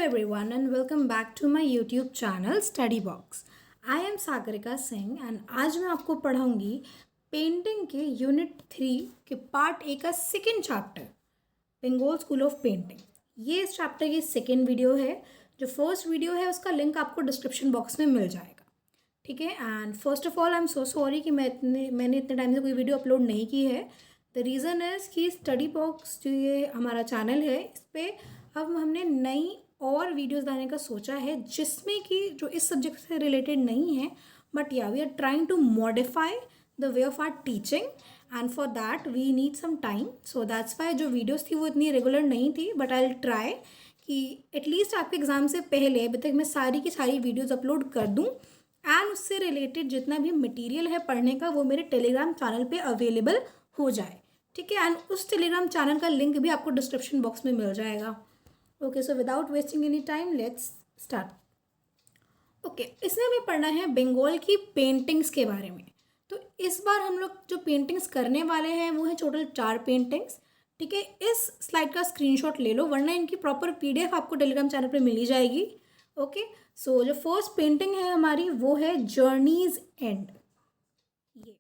everyone and welcome back to my YouTube channel Study Box. I am Sagarika Singh and आज मैं आपको पढ़ाऊंगी painting के unit 3 के पार्ट ए का second chapter Bengal school of painting. ये इस चैप्टर की सेकेंड वीडियो है। जो फर्स्ट वीडियो है उसका लिंक आपको डिस्क्रिप्शन बॉक्स में मिल जाएगा, ठीक है। And first of all I am so sorry कि मैंने इतने टाइम से कोई वीडियो अपलोड नहीं की है। द रीज़न इज़ कि स्टडी बॉक्स जो ये हमारा चैनल है इस पर अब हमने नई और वीडियोस लाने का सोचा है जिसमें कि जो इस सब्जेक्ट से रिलेटेड नहीं है, बट या we are trying to modify the way of our teaching and for that we need some time. So that's why जो वीडियोस थी वो इतनी रेगुलर नहीं थी, बट आई विल ट्राई कि एटलीस्ट आपके एग्ज़ाम से पहले अभी तक मैं सारी की सारी वीडियोज़ अपलोड कर दूँ एंड उससे रिलेटेड जितना भी मटीरियल है पढ़ने का वो मेरे टेलीग्राम चैनल पे अवेलेबल हो जाए, ठीक है। एंड उस टेलीग्राम चैनल का लिंक भी आपको डिस्क्रिप्शन बॉक्स में मिल जाएगा। Okay, so without wasting any time let's start. Okay, इसमें हमें पढ़ना है बंगाल की पेंटिंग्स के बारे में। तो इस बार हम लोग जो पेंटिंग्स करने वाले हैं वो है टोटल 4 पेंटिंग्स, ठीक है। इस स्लाइड का स्क्रीनशॉट ले लो वरना इनकी प्रॉपर पीडीएफ आपको टेलीग्राम चैनल पे मिल ही जाएगी। ओके, सो जो फर्स्ट पेंटिंग है हमारी वो है जर्नीज एंड। ये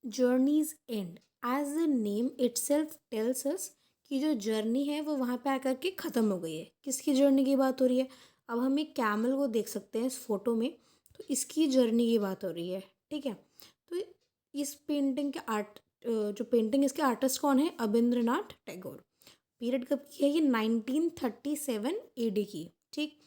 journeys end as the name itself tells us कि जो जर्नी है वो वहाँ पे आकर के ख़त्म हो गई है। किसकी जर्नी की बात हो रही है? अब हम एक कैमल को देख सकते हैं इस फोटो में, तो इसकी जर्नी की बात हो रही है, ठीक है। तो इस पेंटिंग के जो पेंटिंग इसके आर्टिस्ट कौन है? अबिंद्रनाथ टैगोर। पीरियड कब की है ये? 1937 AD की, ठीक।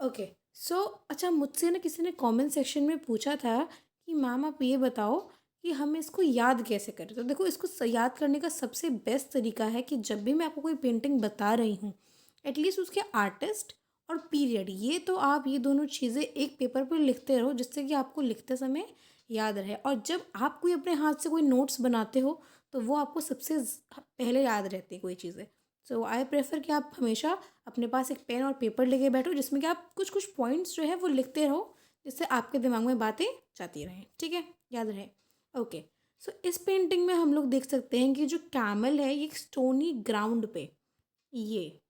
ओके, सो अच्छा मुझसे ना किसी ने कमेंट सेक्शन में पूछा था कि मैम आप ये बताओ कि हम इसको याद कैसे करें। तो देखो, इसको याद करने का सबसे बेस्ट तरीका है कि जब भी मैं आपको कोई पेंटिंग बता रही हूँ एटलीस्ट उसके आर्टिस्ट और पीरियड ये तो आप ये दोनों चीज़ें एक पेपर पर लिखते रहो जिससे कि आपको लिखते समय याद रहे। और जब आप कोई अपने हाथ से कोई नोट्स बनाते हो तो वो आपको सबसे पहले याद रहती है कोई चीज़ें। सो आई प्रेफर कि आप हमेशा अपने पास एक पेन और पेपर लेके बैठो जिसमें कि आप कुछ कुछ पॉइंट्स जो है वो लिखते रहो जिससे आपके दिमाग में बातें जाती रहें, ठीक है, याद रहे। ओके, सो इस पेंटिंग में हम लोग देख सकते हैं कि जो कैमल है ये एक स्टोनी ग्राउंड पे, ये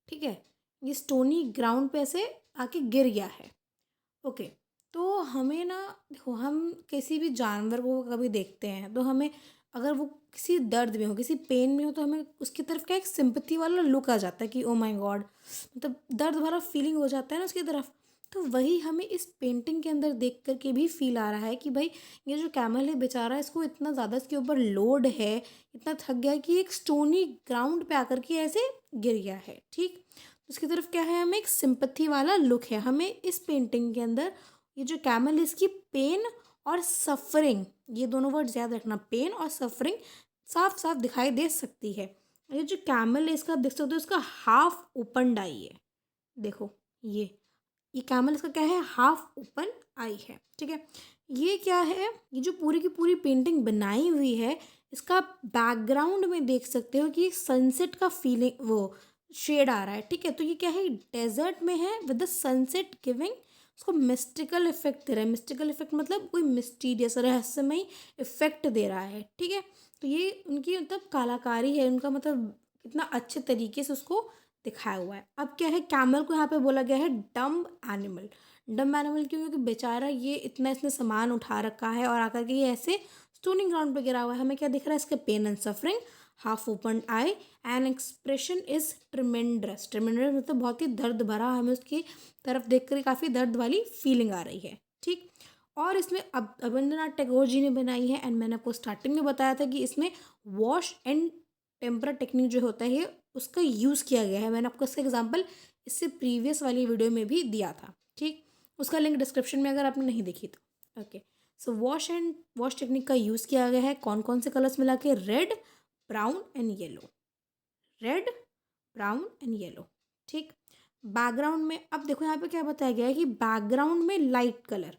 ठीक है, ये स्टोनी ग्राउंड पे ऐसे आके गिर गया है। ओके, तो हमें ना देखो, हम किसी भी जानवर को कभी देखते हैं तो हमें अगर वो किसी दर्द में हो किसी पेन में हो तो हमें उसकी तरफ क्या एक सिंपथी वाला लुक आ जाता है कि ओ माय गॉड, मतलब दर्द भरा फीलिंग हो जाता है ना उसकी तरफ। तो वही हमें इस पेंटिंग के अंदर देख कर के भी फील आ रहा है कि भाई ये जो कैमल है बेचारा, इसको इतना ज़्यादा इसके ऊपर लोड है, इतना थक गया है कि एक स्टोनी ग्राउंड पे आकर के ऐसे गिर गया है, ठीक। उसकी तरफ क्या है, हमें एक सिंपथी वाला लुक है। हमें इस पेंटिंग के अंदर ये जो कैमल है इसकी पेन और सफरिंग, ये दोनों वर्ड्स याद रखना, पेन और सफरिंग साफ साफ दिखाई दे सकती है। ये जो कैमल है इसका आप देख सकते हो इसका हाफ ओपन आई है। देखो ये कैमल इसका क्या है, हाफ ओपन आई है, ठीक है। ये क्या है, ये जो पूरी की पूरी पेंटिंग बनाई हुई है इसका बैकग्राउंड में देख सकते हो कि एक सनसेट का फीलिंग वो शेड आ रहा है, ठीक है। तो ये क्या है, डेजर्ट में है विद द सनसेट गिविंग उसको मिस्टिकल इफेक्ट दे रहा है। मिस्टिकल इफेक्ट मतलब कोई मिस्टीरियस रहस्यमय इफेक्ट दे रहा है, ठीक है। तो ये उनकी मतलब कलाकारी है, उनका मतलब कितना अच्छे तरीके से उसको दिखाया हुआ है। अब क्या है, कैमल को यहाँ पे बोला गया है डम्ब एनिमल। डम्ब एनिमल क्यों? क्योंकि बेचारा ये इतना इसने सामान उठा रखा है और आकर के ये ऐसे स्टोनिंग ग्राउंड पे गिरा हुआ है। हमें क्या दिख रहा है, इसके pain and suffering, half open eye and expression is tremendous. Tremendous मतलब बहुत ही दर्द भरा, हमें उसकी तरफ देख कर काफ़ी दर्द वाली फीलिंग आ रही है, ठीक। और इसमें अब अबिंद्रनाथ टैगोर जी ने बनाई है एंड मैंने आपको स्टार्टिंग में बताया था कि इसमें वॉश एंड टेम्परा टेक्निक जो होता है उसका यूज़ किया गया है। मैंने आपको इसका एग्जांपल इससे प्रीवियस वाली वीडियो में भी दिया था, ठीक। उसका लिंक डिस्क्रिप्शन में अगर आपने नहीं देखी तो। ओके, सो वॉश टेक्निक का यूज़ किया गया है कौन कौन से कलर्स मिला के, red, brown and yellow, red, brown and yellow, ठीक। बैकग्राउंड में अब देखो यहाँ पे क्या बताया गया है कि बैकग्राउंड में लाइट कलर,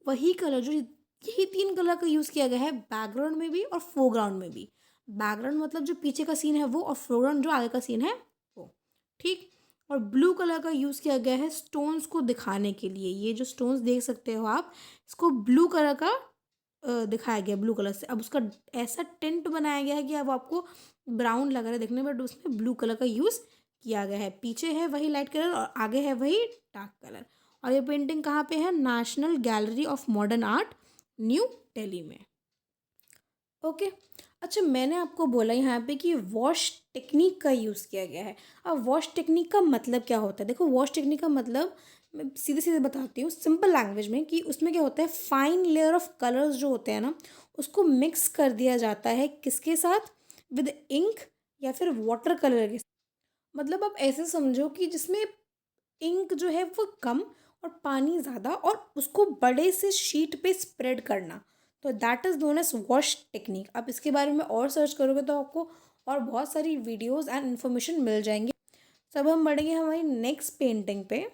वही कलर जो यही 3 कलर का यूज़ किया गया है बैकग्राउंड में भी और फोरग्राउंड में भी। बैकग्राउंड मतलब जो पीछे का सीन है वो, और फोरग्राउंड जो आगे का सीन है वो, ठीक। और ब्लू कलर का यूज़ किया गया है स्टोन्स को दिखाने के लिए। ये जो स्टोन्स देख सकते हो आप, इसको ब्लू कलर का दिखाया गया, ब्लू कलर से। अब उसका ऐसा टेंट बनाया गया है कि अब आपको ब्राउन लग रहा है देखने में, बट उसमें ब्लू कलर का यूज़ किया गया है। पीछे है वही लाइट कलर और आगे है वही डार्क कलर। और ये पेंटिंग कहाँ पे है? National gallery of modern art, new Delhi में। ओके। अच्छा, मैंने आपको बोला यहाँ पे कि वॉश टेक्निक का यूज़ किया गया है। अब वॉश टेक्निक का मतलब क्या होता है? देखो, वॉश टेक्निक का मतलब मैं सीधे सीधे बताती हूँ सिंपल लैंग्वेज में कि उसमें क्या होता है, फाइन लेयर ऑफ कलर्स जो होते हैं ना, उसको मिक्स कर दिया जाता है किसके साथ? विद इंक या फिर वाटर कलर के साथ। मतलब आप ऐसे समझो कि जिसमें इंक जो है वो कम और पानी ज़्यादा, और उसको बड़े से शीट पे स्प्रेड करना, तो that is known as wash technique. आप इसके बारे में और सर्च करोगे तो आपको और बहुत सारी वीडियोस एंड इन्फॉर्मेशन मिल जाएंगे। सब हम बढ़ेंगे हमारी नेक्स्ट पेंटिंग पे।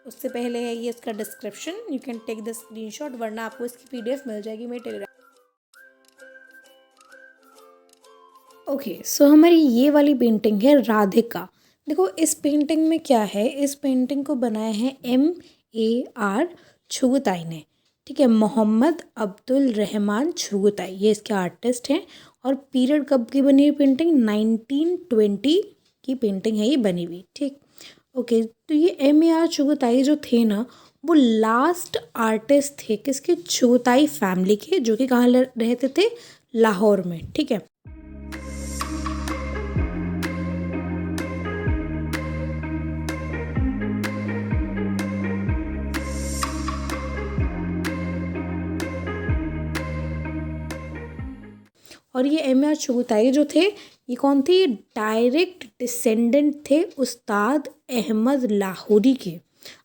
उससे पहले है ये इसका description, you can take the screenshot, वरना आपको इसकी पीडीएफ मिल जाएगी मेरे टेलीग्राम। ओके, सो हमारी ये वाली पेंटिंग है राधिका। देखो, इस पेंटिंग में क्या है, इस पेंटिंग को बनाया है MAR छुगताई ने। ठीक है, मोहम्मद अब्दुल रहमान छुगताई, ये इसके आर्टिस्ट हैं। और पीरियड कब की बनी हुई पेंटिंग? 1920 की पेंटिंग है ये बनी हुई। ठीक, ओके। तो ये MAR छुगताई जो थे ना, वो लास्ट आर्टिस्ट थे किसके? छुगताई फैमिली के, जो कि कहाँ रहते थे? लाहौर में। ठीक है। और ये MAR चुगताई जो थे, ये कौन थे? डायरेक्ट डिसेंडेंट थे उस्ताद अहमद लाहौरी के।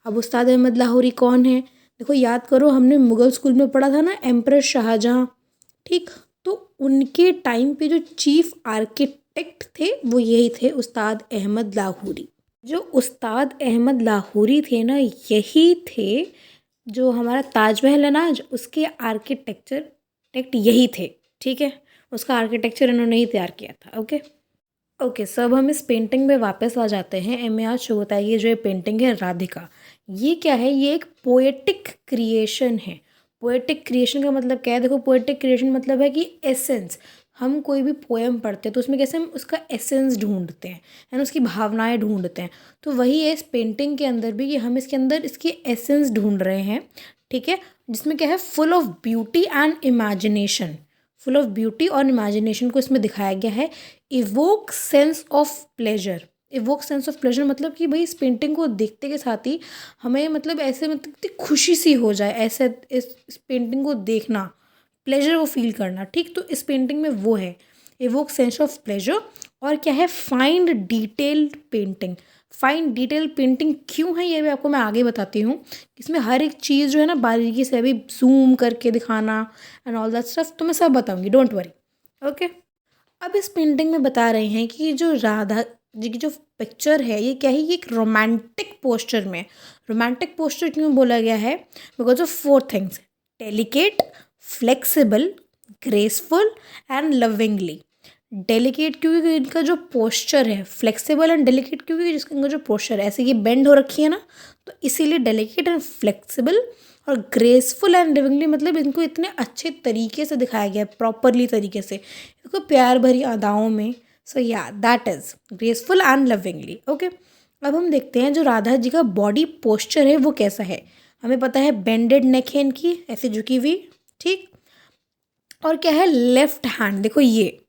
अब उस्ताद अहमद लाहौरी कौन है? देखो, याद करो, हमने मुग़ल स्कूल में पढ़ा था ना, एम्परर शाहजहाँ। ठीक, तो उनके टाइम पे जो चीफ आर्किटेक्ट थे वो यही थे, उस्ताद अहमद लाहौरी। जो उस्ताद अहमद लाहौरी थे ना, यही थे जो हमारा ताजमहल है ना आज, उसके आर्किटेक्ट यही थे। ठीक है, उसका आर्किटेक्चर इन्होंने ही तैयार किया था। ओके ओके, सब हम इस पेंटिंग में वापस आ जाते हैं। MAR चुगताई, ये जो ये पेंटिंग है राधिका, ये क्या है? ये एक पोएटिक क्रिएशन है। पोएटिक क्रिएशन का मतलब क्या है? देखो, पोएटिक क्रिएशन मतलब है कि एसेंस। हम कोई भी पोएम पढ़ते हैं तो उसमें कैसे हम उसका एसेंस ढूंढते हैं, है ना, उसकी भावनाएं ढूंढते हैं। तो वही है इस पेंटिंग के अंदर भी, कि हम इसके अंदर इसके एसेंस ढूंढ रहे हैं। ठीक है, जिसमें क्या है? Full of beauty and imagination. Full of beauty और इमेजिनेशन को इसमें दिखाया गया है। Evoke sense of pleasure. Evoke sense of pleasure मतलब कि भाई इस पेंटिंग को देखते के साथ ही हमें मतलब ऐसे मतलब इतनी खुशी सी हो जाए, ऐसे इस पेंटिंग को देखना, प्लेजर को फील करना। ठीक, तो इस पेंटिंग में वो है इवोक सेंस ऑफ प्लेजर। और क्या है? Find detailed painting. Fine detail painting क्यों है ये भी आपको मैं आगे बताती हूँ। इसमें हर एक चीज़ जो है ना बारीकी से अभी जूम करके दिखाना एंड ऑल दैट स्टफ, तो मैं सब बताऊँगी, डोंट वरी। ओके, अब इस पेंटिंग में बता रहे हैं कि जो राधा जी की जो पिक्चर है, ये क्या है? ये एक रोमांटिक पोस्चर में। रोमांटिक पोस्चर क्यों बोला गया है? Because of 4 things: delicate, flexible, graceful and lovingly. Delicate क्योंकि इनका जो पोस्चर है, फ्लेक्सिबल एंड डेलिकेट क्योंकि जिसका इनका जो पोस्चर है ऐसे ये बेंड हो रखी है ना, तो इसीलिए डेलिकेट एंड फ्लेक्सिबल। और ग्रेसफुल एंड लिविंगली मतलब इनको इतने अच्छे तरीके से दिखाया गया है, प्रॉपरली तरीके से, इनको प्यार भरी अदाओं में। सो या that is graceful and lovingly. Okay, अब हम देखते हैं जो राधा जी का बॉडी पोस्चर है वो कैसा है। हमें पता है बेंडेड नेक है इनकी, ऐसे झुकी हुई। ठीक, और क्या है? लेफ्ट हैंड, देखो ये।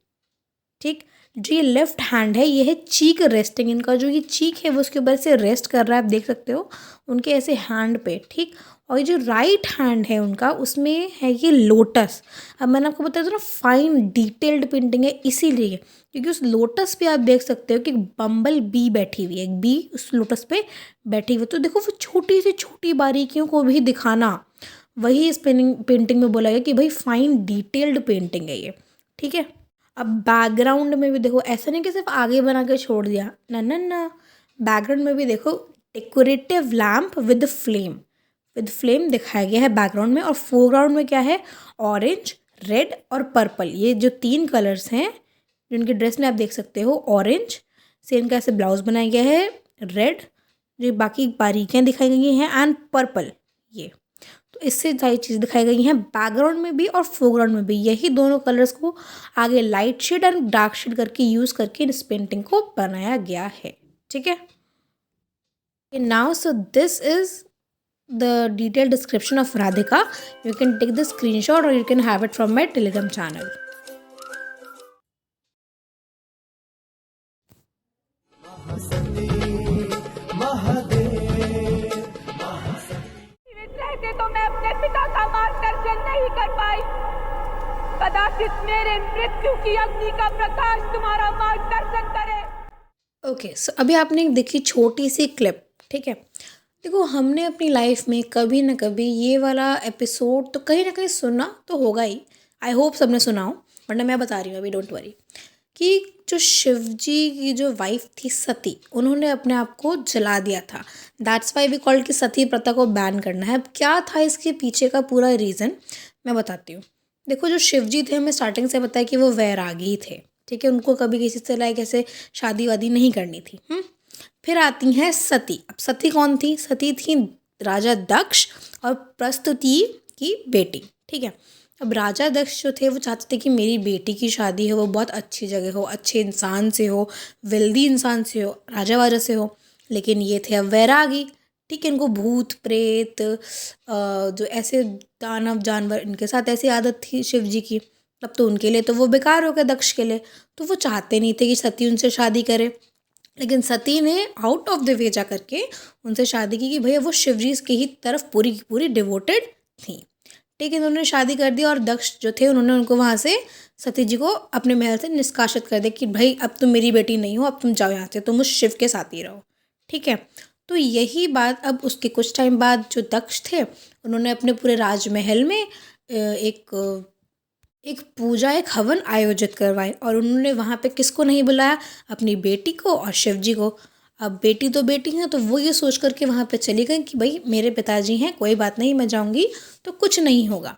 ठीक, जो ये लेफ्ट हैंड है ये है चीक रेस्टिंग, इनका जो ये चीक है वो उसके ऊपर से रेस्ट कर रहा है, आप देख सकते हो उनके ऐसे हैंड पे। ठीक, और ये जो राइट हैंड है उनका, उसमें है ये लोटस। अब मैंने आपको बताया था ना, फाइन डिटेल्ड पेंटिंग है इसीलिए, क्योंकि उस लोटस पे आप देख सकते हो कि बम्बल बी बैठी हुई है, एक बी उस लोटस पे बैठी हुई। तो देखो, वो छोटी सी छोटी बारीकियों को भी दिखाना, वही इस पेंटिंग में बोला गया कि भाई फाइन डिटेल्ड पेंटिंग है ये। ठीक है, अब बैकग्राउंड में भी देखो, ऐसा नहीं कि सिर्फ आगे बना के छोड़ दिया, ना ना ना, बैकग्राउंड में भी देखो डेकोरेटिव लैम्प विद फ्लेम दिखाया गया है बैकग्राउंड में। और फोरग्राउंड में क्या है? ऑरेंज, रेड और पर्पल, ये जो 3 कलर्स हैं जिनकी ड्रेस में आप देख सकते हो। ऑरेंज से इनका ऐसे ब्लाउज बनाया गया है, रेड जो बाकी बारीकियाँ दिखाई गई हैं, एंड पर्पल ये। तो इससे सारी चीज़ दिखाई गई हैं बैकग्राउंड में भी और फोरग्राउंड में भी। यही दोनों कलर्स को आगे light shade and dark shade करके यूज़ करके इस पेंटिंग को बनाया गया है। ठीक है, now so this is the detailed description of Radhika. You can take the screenshot or you can have it from my Telegram channel. रहते तो मैं अपने पिता का मार्गदर्शन नहीं कर पाई। कदाचित मेरे मृत्यु की अग्नि का प्रकाश तुम्हारा मार्गदर्शन करे। ओके, सो अभी आपने देखी छोटी सी क्लिप। ठीक है, देखो हमने अपनी लाइफ में कभी ना कभी ये वाला एपिसोड तो कहीं ना कहीं सुना तो होगा ही। आई होप सबने सुना हो, वरना मैं बता रही हूँ अभी, डोंट वरी। कि जो शिव जी की जो वाइफ थी सती, उन्होंने अपने आप को जला दिया था। दैट्स वाई वी कॉल्ड कि सती प्रथा को बैन करना है। अब क्या था इसके पीछे का पूरा रीज़न, मैं बताती हूँ। देखो जो शिव जी थे, हमें स्टार्टिंग से पता है कि वो वैरागी थे। ठीक है, उनको कभी किसी से लाइक ऐसे शादी वादी नहीं करनी थी। फिर आती हैं सती। अब सती कौन थी? सती थी राजा दक्ष और प्रस्तुति की बेटी। ठीक है, अब राजा दक्ष जो थे वो चाहते थे कि मेरी बेटी की शादी हो वो बहुत अच्छी जगह हो, अच्छे इंसान से हो, वेल्दी इंसान से हो, राजा वाजा से हो। लेकिन ये थे अब वैरागी। ठीक है, इनको भूत प्रेत जो ऐसे दानव जानवर, इनके साथ ऐसी आदत थी शिव जी की। तब तो उनके लिए तो वो बेकार हो गया दक्ष के लिए। तो वो चाहते नहीं थे कि सती उनसे शादी करे। लेकिन सती ने आउट ऑफ द वे जा करके उनसे शादी की कि भैया वो शिवजी की ही तरफ पूरी की पूरी डिवोटेड थी। ठीक है, उन्होंने शादी कर दी और दक्ष जो थे उन्होंने उनको वहाँ से सती जी को अपने महल से निष्कासित कर दिया कि भाई अब तुम मेरी बेटी नहीं हो, अब तुम जाओ यहाँ से, तुम उस शिव के साथ ही रहो। ठीक है, तो यही बात अब उसके कुछ टाइम बाद जो दक्ष थे उन्होंने अपने पूरे राजमहल में एक पूजा, एक हवन आयोजित करवाए और उन्होंने वहाँ पे किसको नहीं बुलाया? अपनी बेटी को और शिव जी को। अब बेटी तो बेटी हैं, तो वो ये सोच करके वहाँ पे चली गई कि भाई मेरे पिताजी हैं, कोई बात नहीं, मैं जाऊँगी तो कुछ नहीं होगा।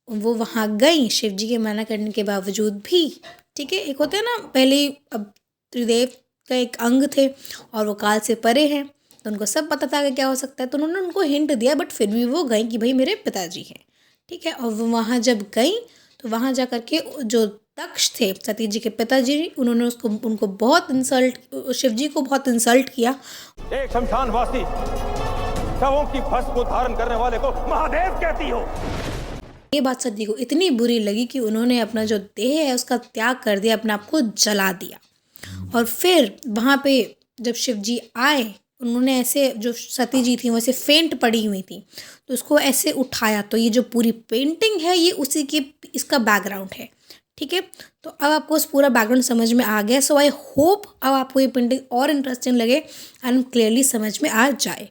वो वहाँ गई शिव जी के मना करने के बावजूद भी। ठीक है, एक होता है ना, पहले अब त्रिदेव का एक अंग थे और वो काल से परे हैं, तो उनको सब पता था कि क्या हो सकता है। तो उन्होंने उनको हिंट दिया, बट फिर भी वो गई कि भाई मेरे पिताजी हैं। ठीक है, और वो वहाँ जब गई तो वहाँ जा कर के जो दक्ष थे सती जी के पिताजी, उन्होंने उनको बहुत इंसल्ट, शिव जी को बहुत इंसल्ट किया। एक शमशानवासी शवों की भस्म को धारण करने वाले को महादेव कहती हो? ये बात सती को इतनी बुरी लगी कि उन्होंने अपना जो देह है उसका त्याग कर दिया, अपने आप को जला दिया। और फिर वहाँ पे जब शिव जी आए, उन्होंने ऐसे, जो सती जी थी वैसे फेंट पड़ी हुई थी, तो उसको ऐसे उठाया। तो ये जो पूरी पेंटिंग है ये उसी की, इसका बैकग्राउंड है। ठीक है, तो अब आपको उस पूरा बैकग्राउंड समझ में आ गया। सो आई होप अब आपको ये पेंटिंग और इंटरेस्टिंग लगे एंड क्लियरली समझ में आ जाए।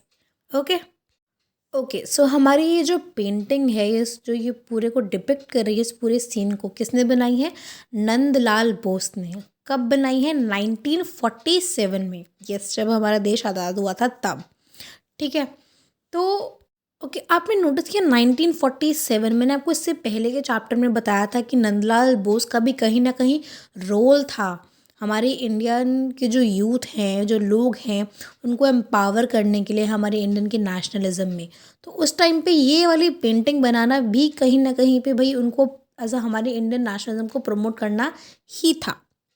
ओके, सो हमारी ये जो पेंटिंग है, इस जो ये पूरे को डिपिक्ट कर रही है, इस पूरे सीन को किसने बनाई है? नंदलाल बोस ने। कब बनाई है? 1947 में। यस, जब हमारा देश आज़ाद हुआ था तब। ठीक है, तो ओके, आपने नोटिस किया 1947, मैंने आपको इससे पहले के चैप्टर में बताया था कि नंदलाल बोस का भी कहीं ना कहीं रोल था हमारे इंडियन के जो यूथ हैं, जो लोग हैं, उनको एम्पावर करने के लिए हमारे इंडियन के नेशनलिज्म में। तो उस टाइम पे ये वाली पेंटिंग बनाना भी कहीं ना कहीं पे भाई उनको एज अ हमारे इंडियन नेशनलिज्म को प्रमोट करना ही था।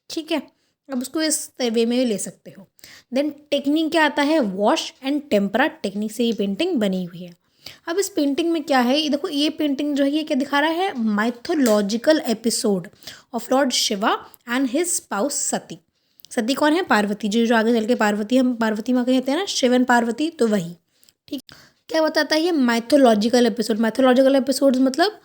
ठीक है, अब उसको इस वे में ले सकते हो। देन टेक्निक क्या आता है? वॉश एंड टेम्परा टेक्निक से ये पेंटिंग बनी हुई है। अब इस पेंटिंग में क्या है, ये देखो, ये पेंटिंग जो है ये क्या दिखा रहा है? Mythological episode of lord Shiva and his spouse Sati. Sati कौन है? पार्वती जी, जो आगे चल के पार्वती, हम पार्वती माँ कहते हैं ना, शिव एंड पार्वती, तो वही। ठीक, क्या बताता है ये? Mythological episode. माइथोलॉजिकल एपिसोड मतलब,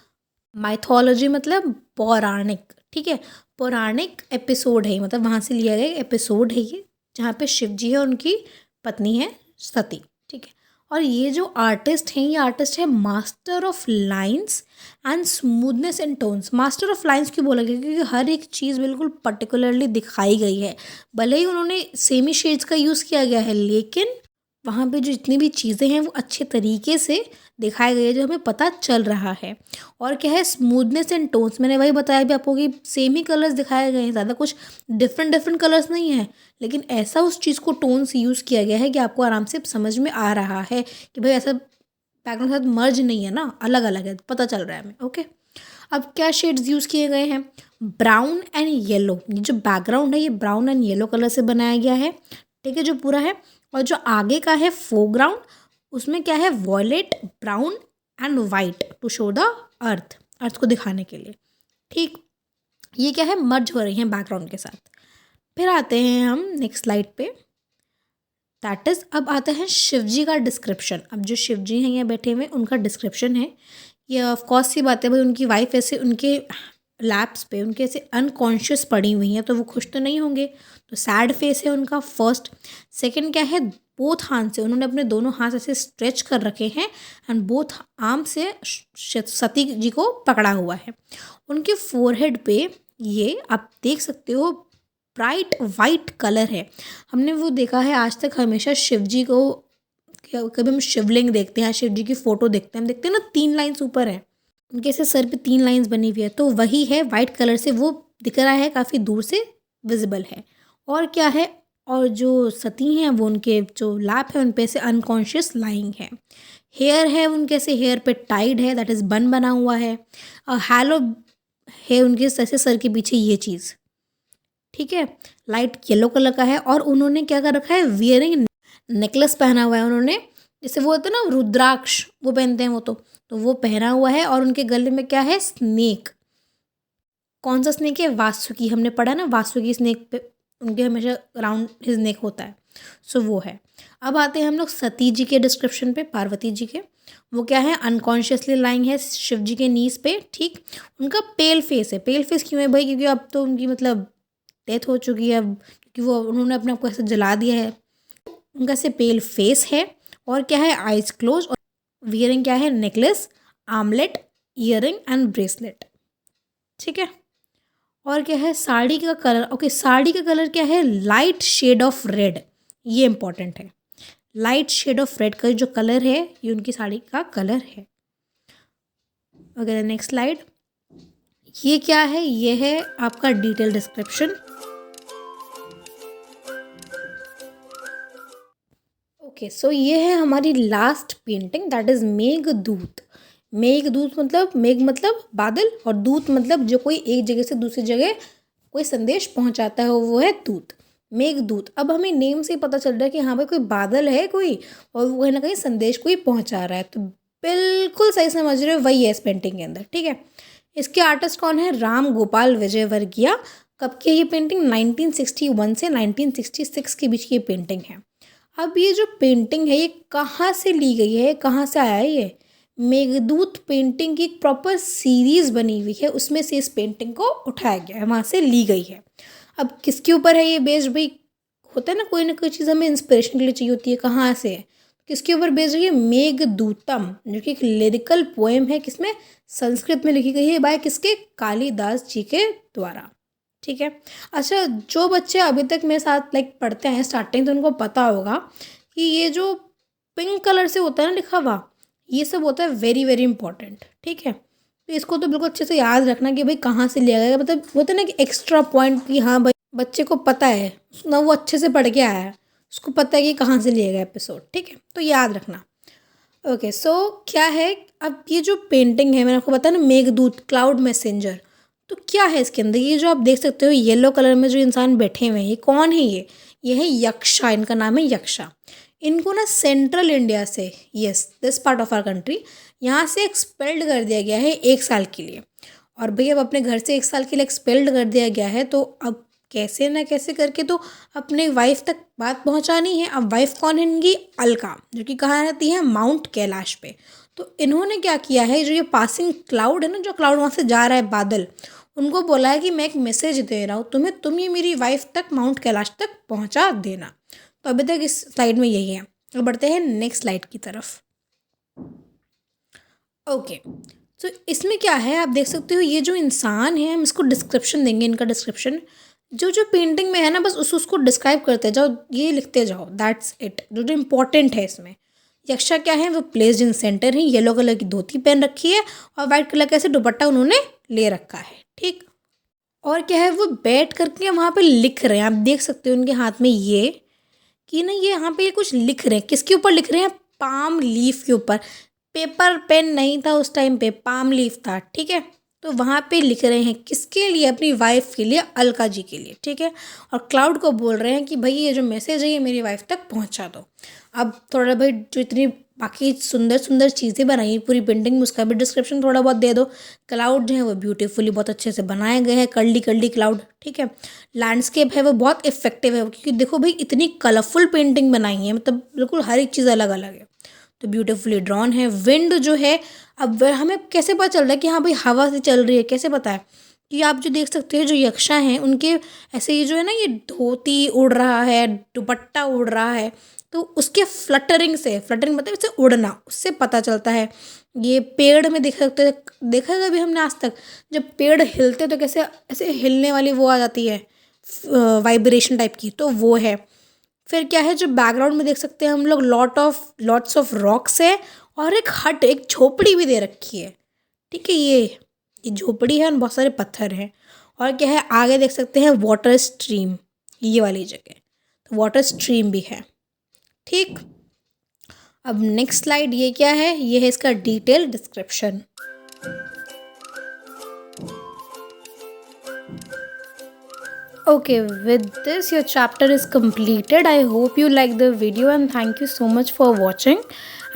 माइथोलॉजी मतलब पौराणिक। ठीक है, पौराणिक एपिसोड है, मतलब वहाँ से लिया गया एपिसोड है ये, जहाँ पे शिव जी है, उनकी पत्नी है सती। ठीक है, और ये जो आर्टिस्ट हैं, ये आर्टिस्ट है master of lines and smoothness and tones. Master of lines क्यों बोला गया? क्योंकि हर एक चीज़ बिल्कुल पर्टिकुलरली दिखाई गई है। भले ही उन्होंने सेमी शेड्स का यूज़ किया गया है, लेकिन वहाँ पे जो जितनी भी चीज़ें हैं वो अच्छे तरीके से दिखाई गई है, जो हमें पता चल रहा है। और क्या है? स्मूथनेस एंड टोन्स, मैंने वही बताया भी आपको कि सेम ही कलर्स दिखाए गए हैं, ज़्यादा कुछ डिफरेंट कलर्स नहीं है, लेकिन ऐसा उस चीज़ को टोन से यूज़ किया गया है कि आपको आराम से समझ में आ रहा है कि भाई ऐसा बैकग्राउंड के साथ मर्ज नहीं है ना, अलग अलग है, पता चल रहा है हमें। ओके, अब क्या शेड्स यूज़ किए गए हैं? Brown and yellow. ये जो बैकग्राउंड है ये ब्राउन एंड येलो कलर से बनाया गया है, ठीक है, जो पूरा है। और जो आगे का है फोरग्राउंड, उसमें क्या है? Violet, brown and white to show the earth, earth को दिखाने के लिए, ठीक। ये क्या है? मर्ज हो रही हैं बैकग्राउंड के साथ। फिर आते हैं हम नेक्स्ट स्लाइड पे, दैट इज़ अब आते हैं शिव जी का डिस्क्रिप्शन। अब जो शिव जी हैं यहाँ बैठे हुए उनका डिस्क्रिप्शन है। ये ऑफकोर्स सी बात है भाई, उनकी वाइफ ऐसे उनके लैप्स पे उनके ऐसे अनकॉन्शियस पड़ी हुई हैं, तो वो खुश तो नहीं होंगे, तो सैड फेस है उनका फर्स्ट। सेकंड क्या है? बोथ हाथ से उन्होंने अपने दोनों हाथ ऐसे स्ट्रेच कर रखे हैं एंड बोथ आर्म से सती जी को पकड़ा हुआ है। उनके फोरहेड पे ये आप देख सकते हो ब्राइट वाइट कलर है। हमने वो देखा है आज तक हमेशा शिव जी को, कभी हम शिवलिंग देखते हैं, शिव जी की फ़ोटो देखते हैं, हम देखते हैं ना 3 लाइन्स ऊपर है, उनके ऐसे सर पे 3 लाइन्स बनी हुई है, तो वही है वाइट कलर से वो दिख रहा है, काफ़ी दूर से विजिबल है। और क्या है? और जो सती हैं वो उनके जो लैप है उन पे से अनकॉन्शियस लाइंग है। हेयर है उनके से हेयर पे टाइड है, दैट इज़ बन बना हुआ है। और हैलो है उनके ऐसे सर के पीछे ये चीज़, ठीक है, लाइट येलो कलर का है। और उन्होंने क्या कर रखा है? वियरिंग नेकलेस पहना हुआ है उन्होंने, जैसे वो होता है ना रुद्राक्ष, वो पहनते हैं वो, तो वो पहना हुआ है। और उनके गले में क्या है? स्नेक। कौन सा स्नेक है? वासुकी। हमने पढ़ा ना वासुकी स्नेक पे उनके हमेशा राउंड हिज नेक होता है, सो वो है। अब आते हैं हम लोग सती जी के डिस्क्रिप्शन पे, पार्वती जी के। वो क्या है? अनकॉन्शियसली लाइंग है शिव जी के नीज पे, ठीक। उनका पेल फेस है। पेल फेस क्यों है भाई? क्योंकि अब तो उनकी मतलब डेथ हो चुकी है, अब क्योंकि वो उन्होंने अपने आप को ऐसे जला दिया है, उनका से पेल फेस है। और क्या है? Eyes close. और वियरिंग क्या है? नेकलेस, आर्मलेट, ईयरिंग एंड ब्रेसलेट, ठीक है। और क्या है? साड़ी का कलर, ओके, साड़ी का कलर क्या है? लाइट शेड ऑफ रेड, ये इंपॉर्टेंट है। लाइट शेड ऑफ रेड का जो कलर है ये उनकी साड़ी का कलर है। Okay, next slide. ये क्या है? ये है आपका डिटेल डिस्क्रिप्शन। ओके, सो ये है हमारी last painting, that is Meghdoot. Meghdoot मतलब, मेघ मतलब बादल और दूत मतलब जो कोई एक जगह से दूसरी जगह कोई संदेश पहुंचाता है, वो है दूत, मेघदूत। अब हमें नेम से ही पता चल रहा है कि हाँ भाई कोई बादल है कोई, और वो कहीं ना कहीं संदेश कोई पहुंचा रहा है, तो बिल्कुल सही समझ रहे हो, वही है इस पेंटिंग के अंदर, ठीक है। इसके आर्टिस्ट कौन है? राम गोपाल विजयवर्गीय। कब की ये पेंटिंग? 1961 से 1966 के बीच की ये पेंटिंग है। अब ये जो पेंटिंग है ये कहाँ से ली गई है, कहाँ से आया है? ये मेघदूत पेंटिंग की एक प्रॉपर सीरीज़ बनी हुई है, उसमें से इस पेंटिंग को उठाया गया है, वहाँ से ली गई है। अब किसके ऊपर है ये बेस्ड भाई? होता है ना कोई चीज़ हमें इंस्पिरेशन के लिए चाहिए होती है, कहाँ से है, किसके ऊपर बेस्ड है? ये मेघदूतम, जो कि एक लिरिकल पोएम है, किसमें? संस्कृत में लिखी गई है, बाय किसके? कालिदास जी के द्वारा, ठीक है। अच्छा, जो बच्चे अभी तक मेरे साथ पढ़ते हैं स्टार्टिंग, तो उनको पता होगा कि ये जो पिंक कलर से होता है ना लिखा हुआ, ये सब होता है वेरी वेरी इंपॉर्टेंट, ठीक है। तो इसको तो बिल्कुल अच्छे से याद रखना कि भाई कहाँ से लिया गया, मतलब होता है ना कि एक्स्ट्रा पॉइंट, कि हाँ भाई बच्चे को पता है ना, वो अच्छे से पढ़ के आया है, उसको पता है कि कहाँ से लिया गया एपिसोड, ठीक है, तो याद रखना। ओके, सो क्या है? अब ये जो पेंटिंग है, मैंने आपको बताया ना मेघदूत, क्लाउड मैसेंजर, तो क्या है इसके अंदर? ये जो आप देख सकते हो येलो कलर में जो इंसान बैठे हुए हैं, ये कौन है? ये है यक्षा, इनका नाम है यक्षा। इनको ना सेंट्रल इंडिया से, yes this part of our country, यहाँ से एक्सपेल्ड कर दिया गया है 1 साल के लिए। और भैया अब अपने घर से 1 साल के लिए एक्सपेल्ड कर दिया गया है, तो अब कैसे ना कैसे करके तो अपने वाइफ तक बात पहुँचानी है। अब वाइफ कौन है इनकी? अलका, जो कि कहाँ रहती है? माउंट कैलाश पे। तो इन्होंने क्या किया है, जो ये पासिंग क्लाउड है ना, जो क्लाउड वहाँ से जा रहा है, बादल, उनको बोला है कि मैं एक मैसेज दे रहा हूँ तुम्हें, तुम ये मेरी वाइफ तक माउंट कैलाश तक पहुँचा देना। तो अभी तक इस स्लाइड में यही है। तो बढ़ते हैं नेक्स्ट स्लाइड की तरफ। ओके, तो इसमें क्या है आप देख सकते हो, ये जो इंसान है, हम इसको डिस्क्रिप्शन देंगे, इनका डिस्क्रिप्शन जो पेंटिंग में है ना, बस उसको डिस्क्राइब करते जाओ, ये लिखते जाओ, दैट्स इट। जो इम्पोर्टेंट है इसमें, यक्षा क्या है? वो प्लेस्ड इन सेंटर है, येलो कलर की धोती पहन रखी है और वाइट कलर का ऐसे दुपट्टा उन्होंने ले रखा है, ठीक। और क्या है? वो बैठ करके वहाँ पे लिख रहे हैं, आप देख सकते हो उनके हाथ में ये, कि ना ये यहाँ पे कुछ लिख रहे हैं। किसके ऊपर लिख रहे हैं? पाम लीफ के ऊपर। पेपर पेन नहीं था उस टाइम पे, पाम लीफ था, ठीक है। तो वहाँ पे लिख रहे हैं किसके लिए, अपनी वाइफ के लिए, अलका जी के लिए, ठीक है। और क्लाउड को बोल रहे हैं कि भाई ये जो मैसेज है ये मेरी वाइफ तक पहुँचा दो। अब थोड़ा भाई जो इतनी बाकी सुंदर सुंदर चीज़ें बनाई पूरी पेंटिंग में, उसका भी डिस्क्रिप्शन थोड़ा बहुत दे दो। क्लाउड जो है वो ब्यूटीफुली बहुत अच्छे से बनाए गए हैं, कर्ली कर्ली क्लाउड, ठीक है। लैंडस्केप है वो बहुत इफेक्टिव है, क्योंकि देखो भाई इतनी कलरफुल पेंटिंग बनाई है, मतलब बिल्कुल हर एक चीज़ अलग अलग है, तो ब्यूटीफुली ड्रॉन है। विंड जो है, अब हमें कैसे पता चल रहा है कि हाँ भाई हवा से चल रही है, कैसे पता है कि आप जो देख सकते हैं जो यक्षा हैं उनके ऐसे ये जो है ना, ये धोती उड़ रहा है, दुपट्टा उड़ रहा है, तो उसके फ्लटरिंग से, फ्लटरिंग मतलब इससे उड़ना, उससे पता चलता है। ये पेड़ में देख सकते हैं, देखा है कभी हमने आज तक जब पेड़ हिलते तो कैसे ऐसे हिलने वाली वो आ जाती है वाइब्रेशन टाइप की, तो वो है। फिर क्या है, जो बैकग्राउंड में देख सकते हैं हम लोग, लॉट्स ऑफ रॉक्स है, और एक हट, एक झोपड़ी भी दे रखी है, ठीक है। ये झोपड़ी है और बहुत सारे पत्थर हैं। और क्या है, आगे देख सकते हैं वाटर स्ट्रीम, ये वाली जगह, तो वाटर स्ट्रीम भी है, ठीक। अब नेक्स्ट स्लाइड, ये क्या है, ये है इसका detail description. Okay, with this your chapter is completed. I hope you like the video and thank you so much for watching.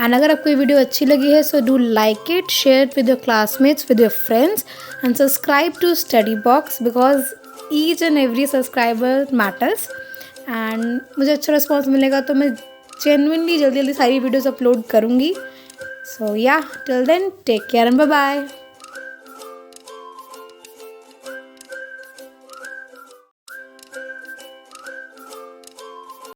And अगर आपको ये वीडियो अच्छी लगी है so do like it, share it with your classmates, with your friends and subscribe to Study Box because each and every subscriber matters. And मुझे अच्छा response मिलेगा तो मैं जेन्युइनली जल्दी जल्दी सारी वीडियोस अपलोड करूँगी. So yeah, till then take care and bye bye.